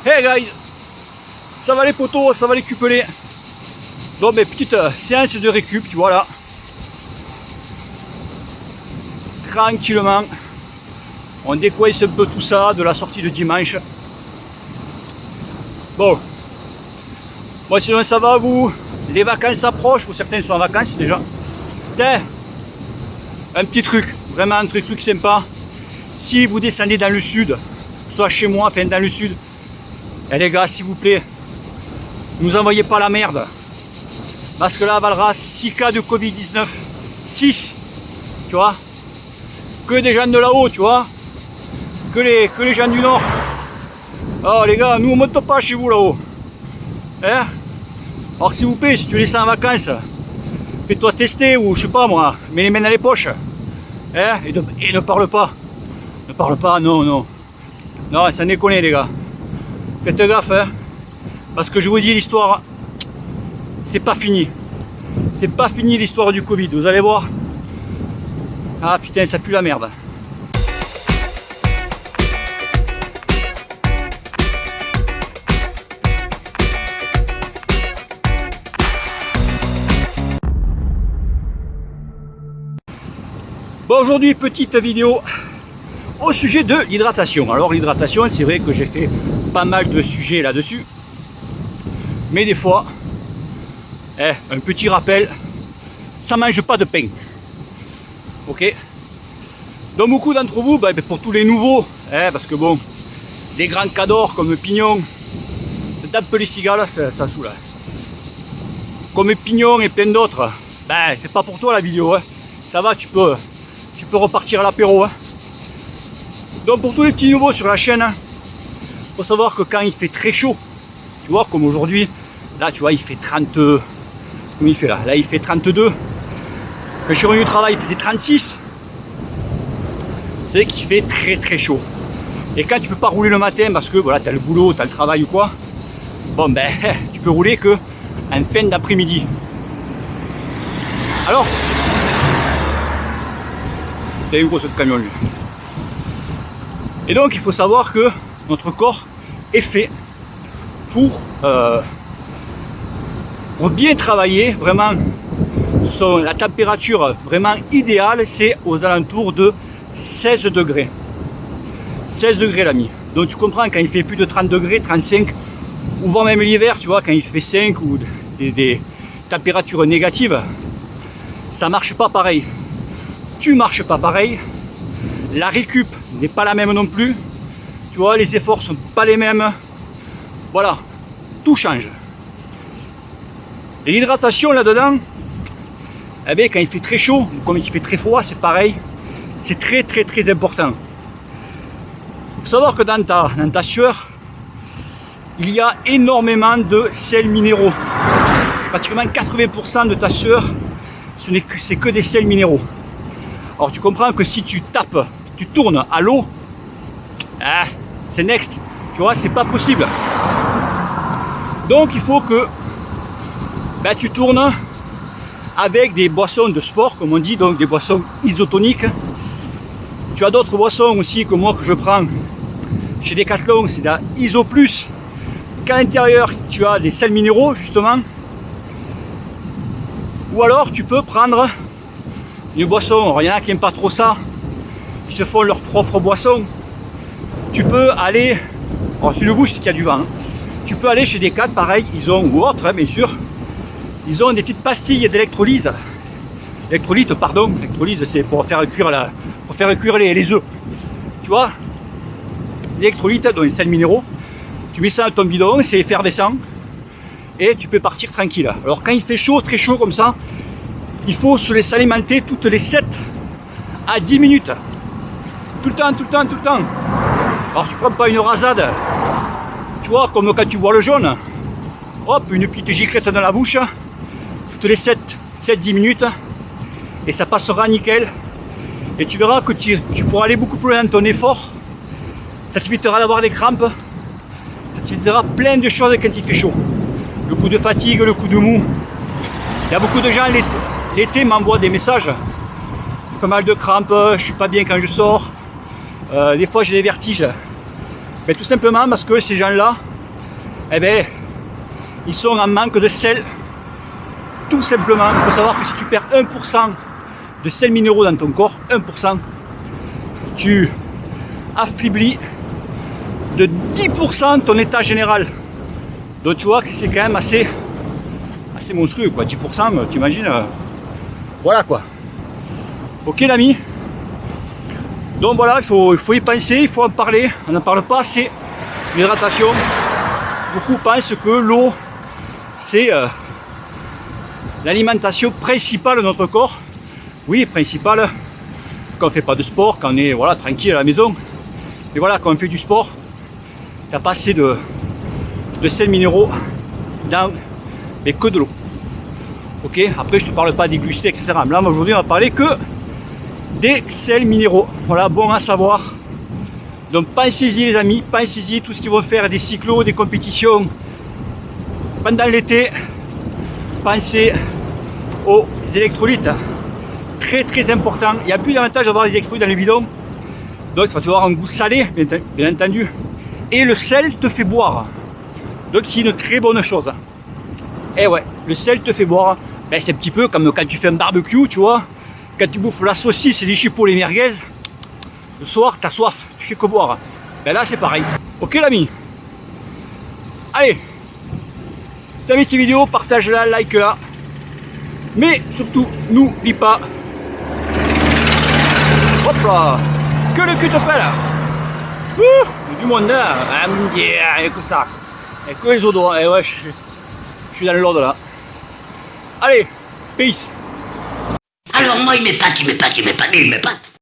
Hey guys, ça va les potos, ça va les cupelés. Donc mes petites séances de récup, tu vois là. Tranquillement, on décoince un peu tout ça de la sortie de dimanche. Bon, moi sinon ça va vous, les vacances approchent, ou certains sont en vacances déjà. Tiens, un petit truc, vraiment un truc sympa. Si vous descendez dans le sud, soit chez moi, enfin dans le sud, et les gars, s'il vous plaît, ne nous envoyez pas la merde. Parce que là, à Valras, 6 cas de Covid-19. 6, tu vois. Que des gens de là-haut, tu vois. Que les gens du nord. Oh les gars, nous on monte pas chez vous là-haut. Hein? Alors s'il vous plaît, si tu les sens en vacances, fais-toi tester ou je sais pas moi, mets les mains dans les poches. Hein? Et ne parle pas. Ne parle pas, non, non. Non, ça déconne les gars. Faites gaffe, hein, parce que je vous dis, l'histoire, c'est pas fini. C'est pas fini l'histoire du Covid, vous allez voir. Ah putain, ça pue la merde. Bon, aujourd'hui, petite vidéo au sujet de l'hydratation. Alors l'hydratation, c'est vrai que j'ai fait pas mal de sujets là-dessus. Mais des fois, un petit rappel, ça mange pas de pain. Ok? Donc beaucoup d'entre vous, pour tous les nouveaux, parce que bon, des grands cadors comme Pignon, tape les cigales, ça saoule. Comme Pignon et plein d'autres, c'est pas pour toi la vidéo. Ça va, tu peux repartir à l'apéro. Donc pour tous les petits nouveaux sur la chaîne, il faut savoir que quand il fait très chaud, tu vois, comme aujourd'hui, là tu vois il fait 30, comment il fait là? Là il fait 32, quand je suis revenu du travail il faisait 36, c'est qu'il fait très chaud. Et quand tu peux pas rouler le matin parce que voilà, tu as le boulot, tu as le travail ou quoi, bon tu peux rouler que en fin d'après-midi. Alors, c'est une grosse de camion lui. Et donc il faut savoir que notre corps est fait pour bien travailler. Vraiment, la température vraiment idéale, c'est aux alentours de 16 degrés. 16 degrés l'ami. Donc tu comprends, quand il fait plus de 30 degrés, 35, ou voire même l'hiver, tu vois, quand il fait 5 ou des températures négatives, ça marche pas pareil. Tu marches pas pareil. La récup n'est pas la même non plus. Tu vois, les efforts sont pas les mêmes. Voilà, tout change. Et l'hydratation là-dedans, quand il fait très chaud, comme il fait très froid, c'est pareil. C'est très important. Il faut savoir que dans ta sueur, il y a énormément de sels minéraux. Pratiquement 80% de ta sueur, c'est que des sels minéraux. Alors tu comprends que si tu tapes, tu tournes à l'eau, c'est next, tu vois, c'est pas possible. Donc il faut que tu tournes avec des boissons de sport, comme on dit, donc des boissons isotoniques. Tu as d'autres boissons aussi que moi que je prends chez Decathlon, c'est la Iso Plus, qu'à l'intérieur tu as des sels minéraux justement. Ou alors tu peux prendre une boisson, il y en a qui n'aiment pas trop ça, qui se font leur propre boisson. Tu peux aller, alors sur le bouche, c'est qu'il y a du vent, tu peux aller chez Decat, pareil, ils ont, ou autres bien sûr, ils ont des petites pastilles d'électrolyse. Électrolyte, pardon, électrolyse c'est pour faire cuire les œufs. Tu vois, l'électrolyte, donc les sels minéraux, tu mets ça dans ton bidon, c'est effervescent, et tu peux partir tranquille. Alors quand il fait chaud, très chaud comme ça, il faut se laisser alimenter toutes les 7 à 10 minutes. Tout le temps. Alors tu prends pas une rasade, tu vois, comme quand tu bois le jaune. Hop, une petite giclette dans la bouche, toutes les 7-10 minutes, et ça passera nickel. Et tu verras que tu pourras aller beaucoup plus loin dans ton effort. Ça t'évitera d'avoir des crampes. Ça t'évitera plein de choses quand il fait chaud. Le coup de fatigue, le coup de mou. Il y a beaucoup de gens l'été m'envoient des messages. Pas mal de crampes, je suis pas bien quand je sors. Des fois j'ai des vertiges. Mais tout simplement parce que ces gens-là, eh ben, ils sont en manque de sel. Tout simplement, il faut savoir que si tu perds 1% de sels minéraux dans ton corps, 1%, tu affaiblis de 10% ton état général. Donc tu vois que c'est quand même assez monstrueux quoi, 10%, t'imagines, voilà quoi. Ok l'ami. Donc voilà, il faut y penser, il faut en parler, on n'en parle pas assez. L'hydratation, beaucoup pensent que l'eau c'est l'alimentation principale de notre corps. Oui, principale quand on ne fait pas de sport, quand on est voilà, tranquille à la maison. Mais voilà, quand on fait du sport, il n'y a pas assez de sels minéraux dans mais que de l'eau. Ok, après je ne te parle pas des glucides, etc. Mais là aujourd'hui on va parler que des sels minéraux. Voilà, bon à savoir. Donc pensez-y les amis, pensez-y, tout ce qu'ils vont faire, des cyclos, des compétitions pendant l'été. Pensez aux électrolytes. Très très important. Il n'y a plus d'avantage d'avoir les électrolytes dans le bidon. Donc ça va toujours avoir un goût salé, bien entendu. Et le sel te fait boire. Donc c'est une très bonne chose. Et ouais, le sel te fait boire. Ben, c'est un petit peu comme quand tu fais un barbecue, tu vois. Quand tu bouffes la saucisse et les chipots, les merguez, le soir, tu as soif, tu fais que boire. Ben là, c'est pareil. Ok l'ami. Allez, si tu as aimé cette vidéo, partage-la, like-la. Mais surtout, n'oublie pas, hop là, que le cul te pèle. Du monde là, et que ça. Et que les odeurs, et ouais, je suis dans le lot là. Allez, peace. Alors moi il m'épate, il m'épate, il m'épate, il m'épate.